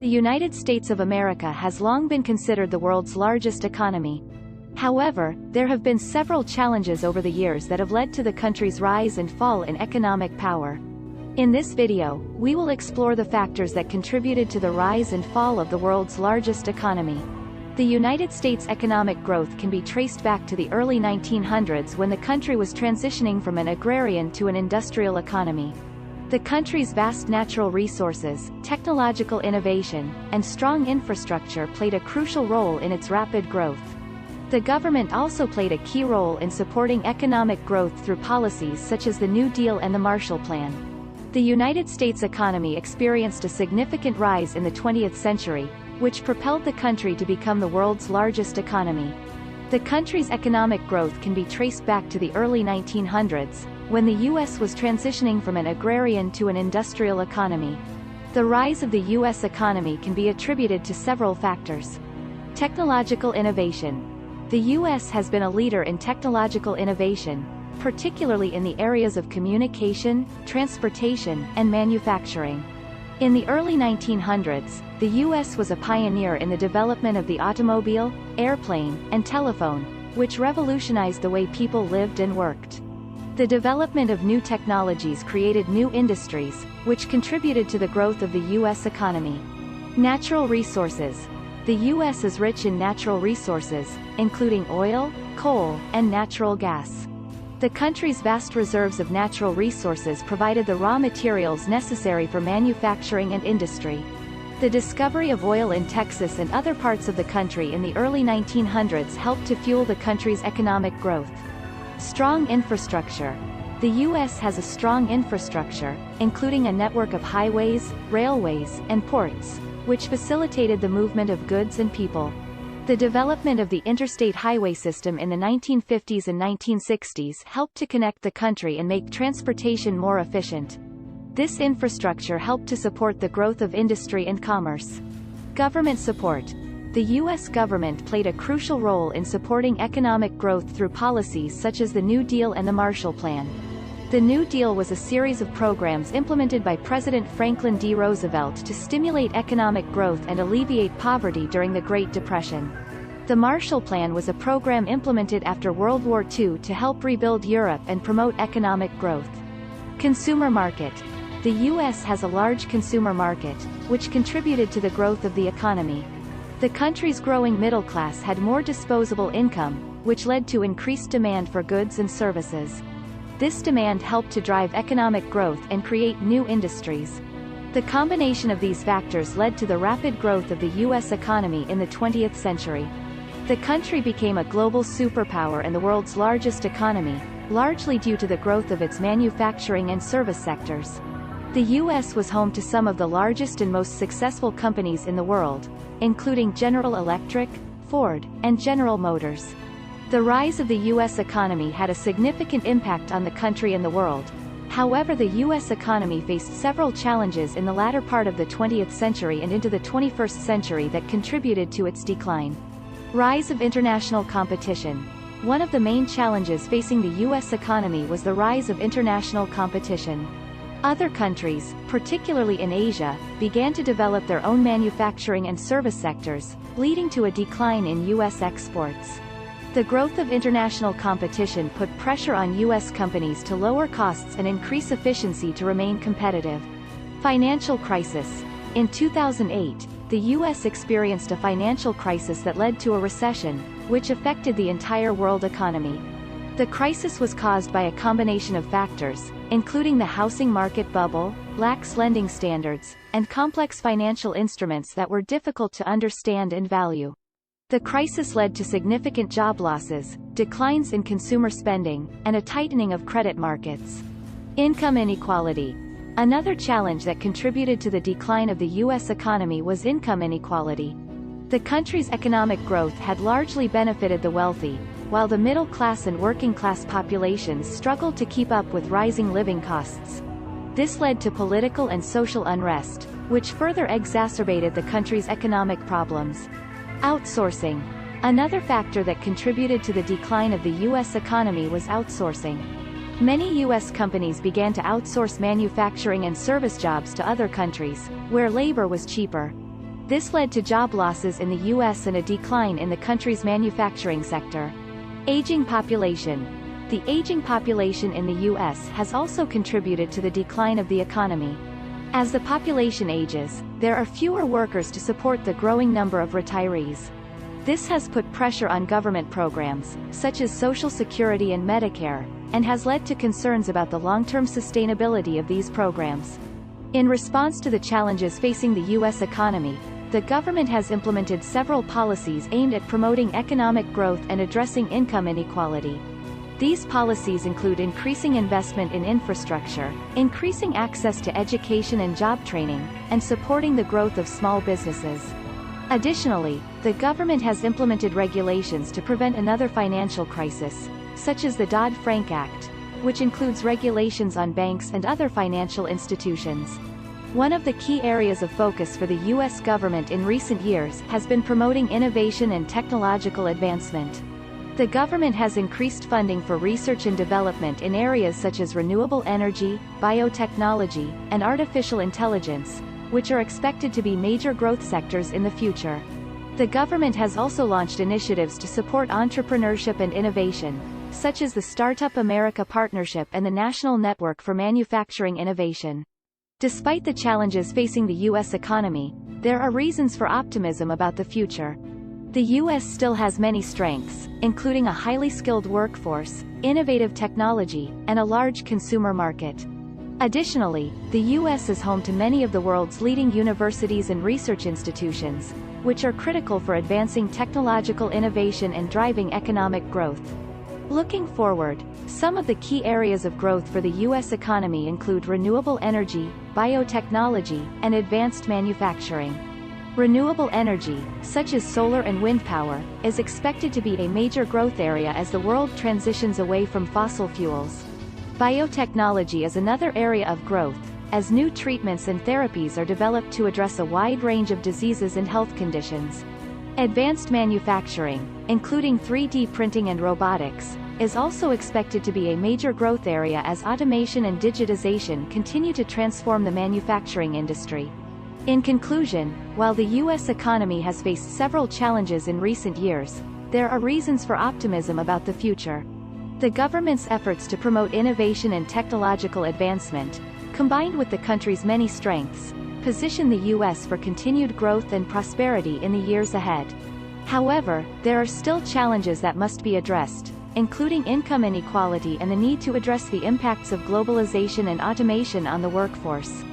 The United States of America has long been considered the world's largest economy. However, there have been several challenges over the years that have led to the country's rise and fall in economic power. In this video, we will explore the factors that contributed to the rise and fall of the world's largest economy. The United States' economic growth can be traced back to the early 1900s when the country was transitioning from an agrarian to an industrial economy. The country's vast natural resources, technological innovation, and strong infrastructure played a crucial role in its rapid growth. The government also played a key role in supporting economic growth through policies such as the New Deal and the Marshall Plan. The United States economy experienced a significant rise in the 20th century, which propelled the country to become the world's largest economy. The country's economic growth can be traced back to the early 1900s, when the U.S. was transitioning from an agrarian to an industrial economy. The rise of the U.S. economy can be attributed to several factors. Technological innovation. The U.S. has been a leader in technological innovation, particularly in the areas of communication, transportation, and manufacturing. In the early 1900s, the U.S. was a pioneer in the development of the automobile, airplane, and telephone, which revolutionized the way people lived and worked. The development of new technologies created new industries, which contributed to the growth of the U.S. economy. Natural resources. The U.S. is rich in natural resources, including oil, coal, and natural gas. The country's vast reserves of natural resources provided the raw materials necessary for manufacturing and industry. The discovery of oil in Texas and other parts of the country in the early 1900s helped to fuel the country's economic growth. Strong infrastructure. The U.S. has a strong infrastructure, including a network of highways, railways, and ports, which facilitated the movement of goods and people. The development of the interstate highway system in the 1950s and 1960s helped to connect the country and make transportation more efficient. This infrastructure helped to support the growth of industry and commerce. Government support. The U.S. government played a crucial role in supporting economic growth through policies such as the New Deal and the Marshall Plan. The New Deal was a series of programs implemented by President Franklin D. Roosevelt to stimulate economic growth and alleviate poverty during the Great Depression. The Marshall Plan was a program implemented after World War II to help rebuild Europe and promote economic growth. Consumer market. The U.S. has a large consumer market, which contributed to the growth of the economy. The country's growing middle class had more disposable income, which led to increased demand for goods and services. This demand helped to drive economic growth and create new industries. The combination of these factors led to the rapid growth of the U.S. economy in the 20th century. The country became a global superpower and the world's largest economy, largely due to the growth of its manufacturing and service sectors. The U.S. was home to some of the largest and most successful companies in the world, including General Electric, Ford, and General Motors. The rise of the U.S. economy had a significant impact on the country and the world. However, the U.S. economy faced several challenges in the latter part of the 20th century and into the 21st century that contributed to its decline. Rise of international competition. One of the main challenges facing the U.S. economy was the rise of international competition. Other countries, particularly in Asia, began to develop their own manufacturing and service sectors, leading to a decline in U.S. exports. The growth of international competition put pressure on U.S. companies to lower costs and increase efficiency to remain competitive. Financial crisis. In 2008, the U.S. experienced a financial crisis that led to a recession, which affected the entire world economy. The crisis was caused by a combination of factors, including the housing market bubble, lax lending standards, and complex financial instruments that were difficult to understand and value. The crisis led to significant job losses, declines in consumer spending, and a tightening of credit markets. Income inequality. Another challenge that contributed to the decline of the U.S. economy was income inequality. The country's economic growth had largely benefited the wealthy, while the middle class and working class populations struggled to keep up with rising living costs. This led to political and social unrest, which further exacerbated the country's economic problems. Outsourcing. Another factor that contributed to the decline of the U.S. economy was outsourcing. Many U.S. companies began to outsource manufacturing and service jobs to other countries, where labor was cheaper. This led to job losses in the U.S. and a decline in the country's manufacturing sector. Aging population. The aging population in the U.S. has also contributed to the decline of the economy. As the population ages, there are fewer workers to support the growing number of retirees. This has put pressure on government programs, such as Social Security and Medicare, and has led to concerns about the long-term sustainability of these programs. In response to the challenges facing the U.S. economy, the government has implemented several policies aimed at promoting economic growth and addressing income inequality. These policies include increasing investment in infrastructure, increasing access to education and job training, and supporting the growth of small businesses. Additionally, the government has implemented regulations to prevent another financial crisis, such as the Dodd-Frank Act, which includes regulations on banks and other financial institutions. One of the key areas of focus for the U.S. government in recent years has been promoting innovation and technological advancement. The government has increased funding for research and development in areas such as renewable energy, biotechnology, and artificial intelligence, which are expected to be major growth sectors in the future. The government has also launched initiatives to support entrepreneurship and innovation, such as the Startup America Partnership and the National Network for Manufacturing Innovation. Despite the challenges facing the U.S. economy, there are reasons for optimism about the future. The U.S. still has many strengths, including a highly skilled workforce, innovative technology, and a large consumer market. Additionally, the U.S. is home to many of the world's leading universities and research institutions, which are critical for advancing technological innovation and driving economic growth. Looking forward, some of the key areas of growth for the U.S. economy include renewable energy, biotechnology, and advanced manufacturing. Renewable energy, such as solar and wind power, is expected to be a major growth area as the world transitions away from fossil fuels. Biotechnology is another area of growth, as new treatments and therapies are developed to address a wide range of diseases and health conditions. Advanced manufacturing, including 3D printing and robotics, is also expected to be a major growth area as automation and digitization continue to transform the manufacturing industry. In conclusion, while the U.S. economy has faced several challenges in recent years, there are reasons for optimism about the future. The government's efforts to promote innovation and technological advancement, combined with the country's many strengths, position the U.S. for continued growth and prosperity in the years ahead. However, there are still challenges that must be addressed, including income inequality and the need to address the impacts of globalization and automation on the workforce.